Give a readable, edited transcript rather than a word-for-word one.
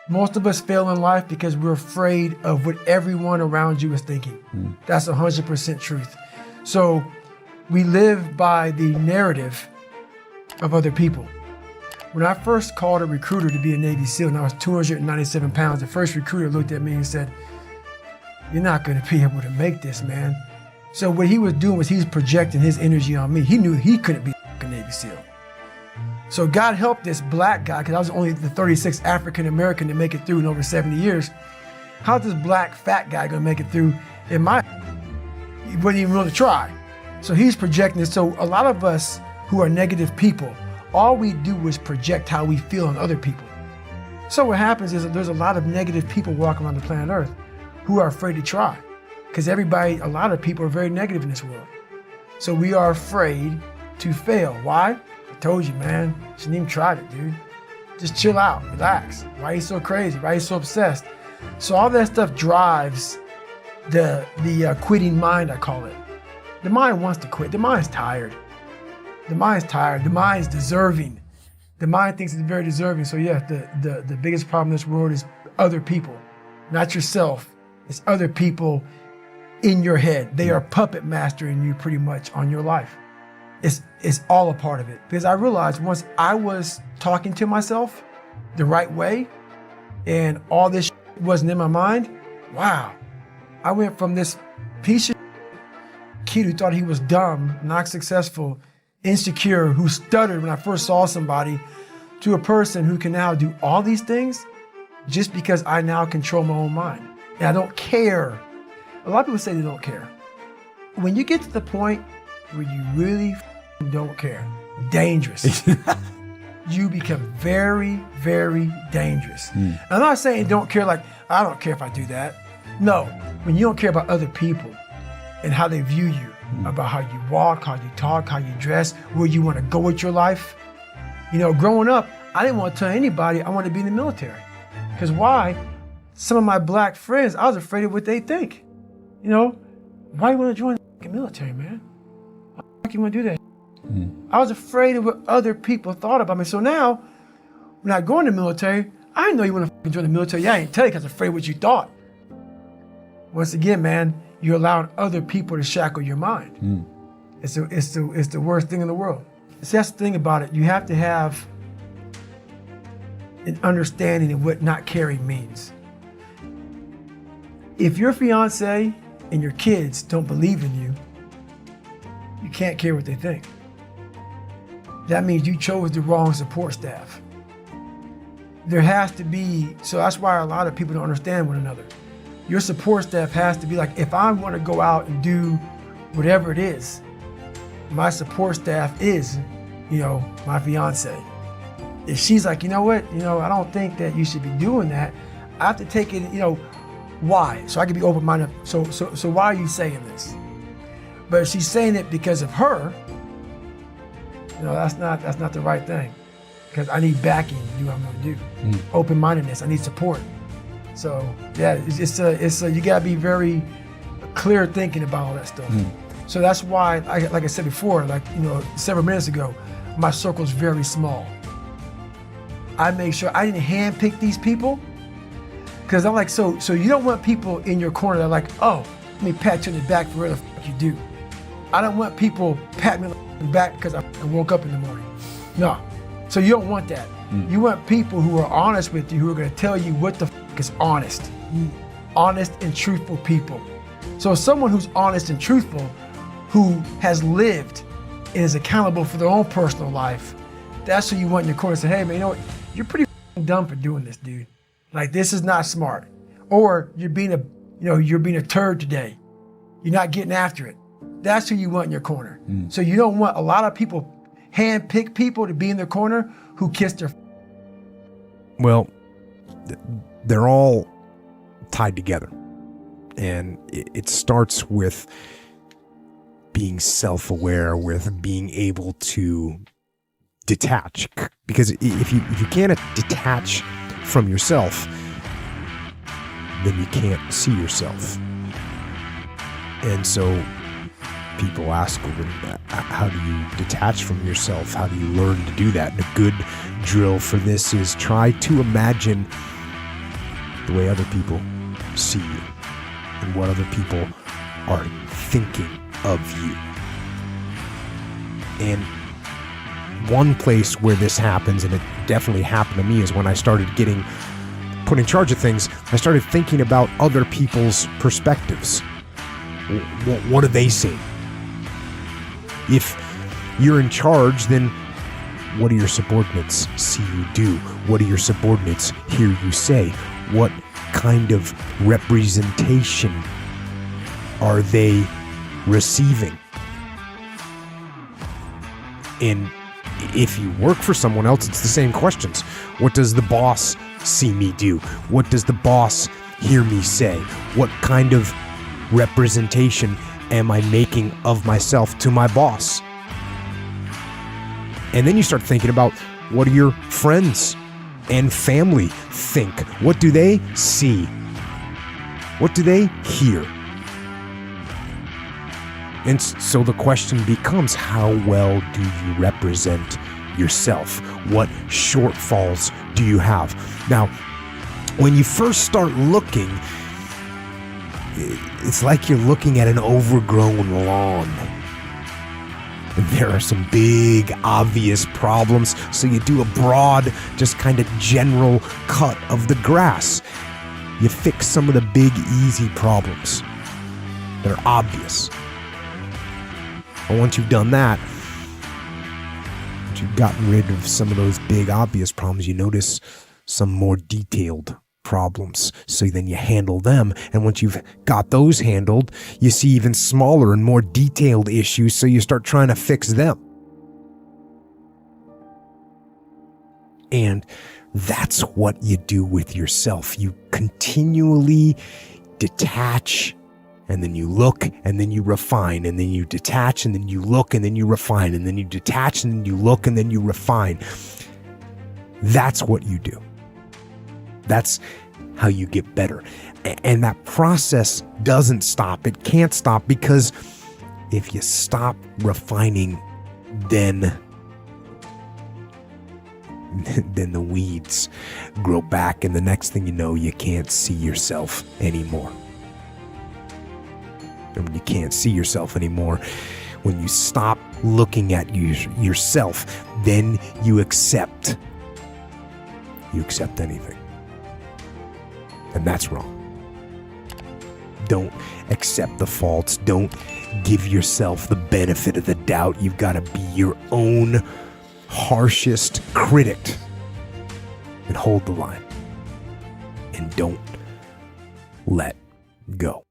Most of us fail in life because we're afraid of what everyone around you is thinking. That's 100% truth. So we live by the narrative of other people. When I first called a recruiter to be a Navy SEAL and I was 297 pounds, the first recruiter looked at me and said, "You're not gonna be able to make this, man." So what he was doing was he was projecting his energy on me. He knew he couldn't be a Navy SEAL. So God helped this black guy, because I was only the 36th African American to make it through in over 70 years. How's this black fat guy gonna make it through in my, he wouldn't even want to try. So he's projecting this. So a lot of us who are negative people, all we do is project how we feel on other people. So what happens is that there's a lot of negative people walking around the planet Earth who are afraid to try. Because everybody, a lot of people are very negative in this world. So we are afraid to fail. Why? I told you, man, shouldn't even try it, dude. Just chill out, relax. Why are you so crazy? Why are you so obsessed? So all that stuff drives the quitting mind, I call it. The mind wants to quit. The mind's tired. The mind's tired. The mind's deserving. The mind thinks it's very deserving. So yeah, the biggest problem in this world is other people, not yourself. It's other people in your head. They are puppet mastering you pretty much on your life. It's all a part of it. Because I realized once I was talking to myself the right way and all this wasn't in my mind, wow. I went from this piece of kid who thought he was dumb, not successful, insecure, who stuttered when I first saw somebody, to a person who can now do all these things just because I now control my own mind. And I don't care. A lot of people say they don't care. When you get to the point where you really don't care, dangerous. You become very, very dangerous. I'm not saying don't care like, I don't care if I do that. No, when you don't care about other people and how they view you, about how you walk, how you talk, how you dress, where you want to go with your life. You know, growing up, I didn't want to tell anybody I wanted to be in the military. Because why? Some of my black friends, I was afraid of what they think. You know, why you want to join the military, man? Why you want to do that? I was afraid of what other people thought about me. So now, when I go in the military, I didn't know you want to join the military. Yeah, I didn't tell you because I was afraid of what you thought. Once again, man, you're allowing other people to shackle your mind. It's the worst thing in the world. See, that's the thing about it. You have to have an understanding of what not caring means. If your fiance and your kids don't believe in you, you can't care what they think. That means you chose the wrong support staff. There has to be, so that's why a lot of people don't understand one another. Your support staff has to be like, if I want to go out and do whatever it is, my support staff is, you know, my fiance. If she's like, you know what, I don't think that you should be doing that, I have to take it, why? So I can be open-minded. So why are you saying this? But if she's saying it because of her, that's not the right thing. Because I need backing to do what I'm going to do. Open-mindedness, I need support. So yeah, it's you gotta be very clear thinking about all that stuff. So that's why, like I said before, several minutes ago, my circle's very small. I make sure I didn't handpick these people, because I'm like, so you don't want people in your corner that are like, oh, let me pat you in the back for whatever the fuck you do. I don't want people patting me on the back because I woke up in the morning. No. So you don't want that. You want people who are honest with you, who are going to tell you what the fuck is honest. Honest and truthful people. So full who's honest and truthful, who has lived and is accountable for their own personal life, that's who you want in your corner to say, hey man, you know what? You're pretty dumb for doing this, dude. Like, this is not smart. Or you're being a turd today. You're not getting after it. That's who you want in your corner. So you don't want a lot of people, hand-pick people to be in their corner who kiss their. Well, they're all tied together. And it starts with being self-aware, with being able to detach. Because if you can't detach from yourself, then you can't see yourself. And so people ask, how do you detach from yourself? How do you learn to do that? And a good drill for this is try to imagine the way other people see you and what other people are thinking of you. And one place where this happens, and it definitely happened to me, is when I started getting put in charge of things. I started thinking about other people's perspectives. What do they see? If you're in charge, then what do your subordinates see you do? What do your subordinates hear you say? What kind of representation are they receiving? And if you work for someone else, it's the same questions. What does the boss see me do? What does the boss hear me say? What kind of representation am I making of myself to my boss? And then you start thinking about, what do your friends and family think? What do they see? What do they hear? And so the question becomes, how well do you represent yourself? What shortfalls do you have? Now, when you first start looking, it's like you're looking at an overgrown lawn. There are some big, obvious problems, so you do a broad, just kind of general cut of the grass. You fix some of the big, easy problems that are obvious. And once you've done that, once you've gotten rid of some of those big, obvious problems, you notice some more detailed problems. So then you handle them. And once you've got those handled, you see even smaller and more detailed issues. So you start trying to fix them. And that's what you do with yourself. You continually detach, and then you look, and then you refine, and then you detach, and then you look, and then you refine, and then you detach, and then you look, and then you refine. That's what you do. That's how you get better. And that process doesn't stop. It can't stop, because if you stop refining, then the weeds grow back, and the next thing you know, you can't see yourself anymore. And when you can't see yourself anymore, when you stop looking at yourself, then you accept anything. And that's wrong. Don't accept the faults. Don't give yourself the benefit of the doubt. You've got to be your own harshest critic and hold the line. And don't let go.